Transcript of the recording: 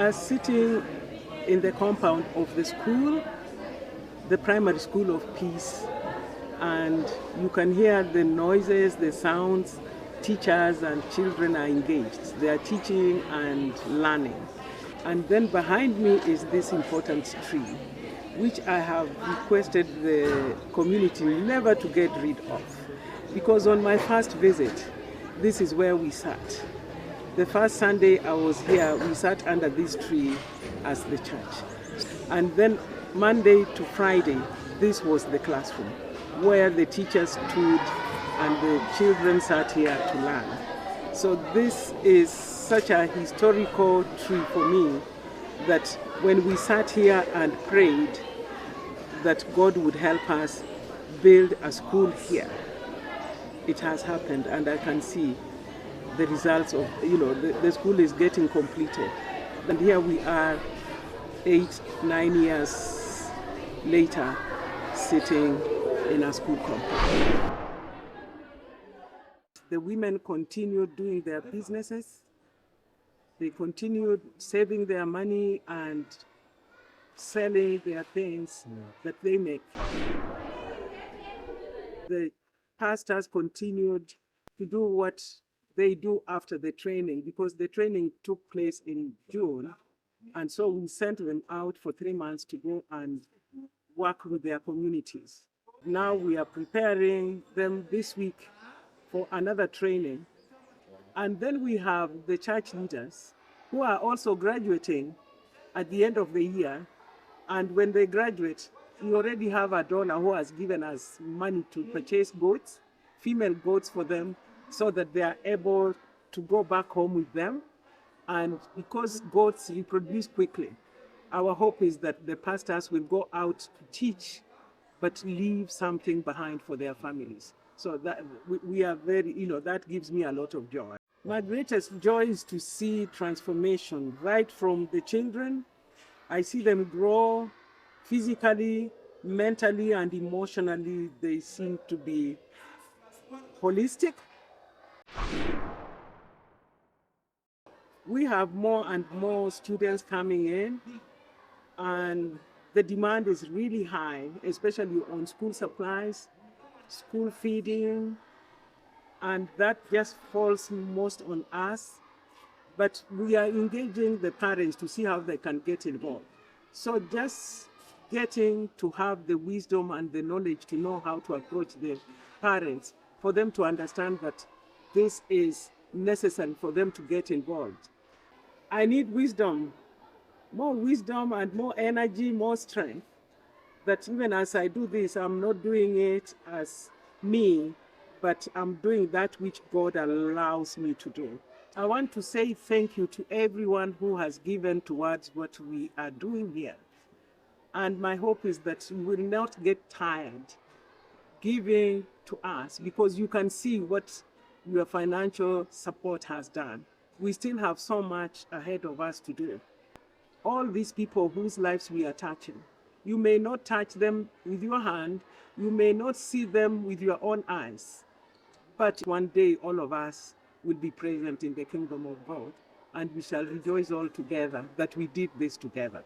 are sitting in the compound of the school, the primary school of peace, and you can hear the noises, the sounds. Teachers and children are engaged. They are teaching and learning. And then behind me is this important tree, which I have requested the community never to get rid of. Because on my first visit, this is where we sat. The first Sunday I was here, we sat under this tree as the church. And then Monday to Friday, this was the classroom where the teachers stood and the children sat here to learn. So this is such a historical tree for me that when we sat here and prayed that God would help us build a school here, it has happened, and I can see the results of, the school is getting completed. And here we are 8-9 years later sitting in a school compound. The women continued doing their businesses. They continued saving their money and selling their things that they make. The pastors continued to do what they do after the training, because the training took place in June. And so we sent them out for 3 months to go and work with their communities. Now we are preparing them this week for another training. And then we have the church leaders who are also graduating at the end of the year. And when they graduate, we already have a donor who has given us money to purchase goats, female goats for them, so that they are able to go back home with them. And because goats reproduce quickly, our hope is that the pastors will go out to teach, but leave something behind for their families. So that we are very, that gives me a lot of joy. My greatest joy is to see transformation right from the children. I see them grow physically, mentally, and emotionally. They seem to be holistic. We have more and more students coming in, and the demand is really high, especially on school supplies, school feeding, and that just falls most on us. But we are engaging the parents to see how they can get involved. So just getting to have the wisdom and the knowledge to know how to approach the parents, for them to understand that this is necessary for them to get involved. I need wisdom and more energy, more strength, that even as I do this, I'm not doing it as me, but I'm doing that which God allows me to do. I want to say thank you to everyone who has given towards what we are doing here. And my hope is that you will not get tired giving to us, because you can see what your financial support has done. We still have so much ahead of us to do. All these people whose lives we are touching, you may not touch them with your hand, you may not see them with your own eyes, but one day all of us will be present in the kingdom of God, and we shall rejoice all together that we did this together.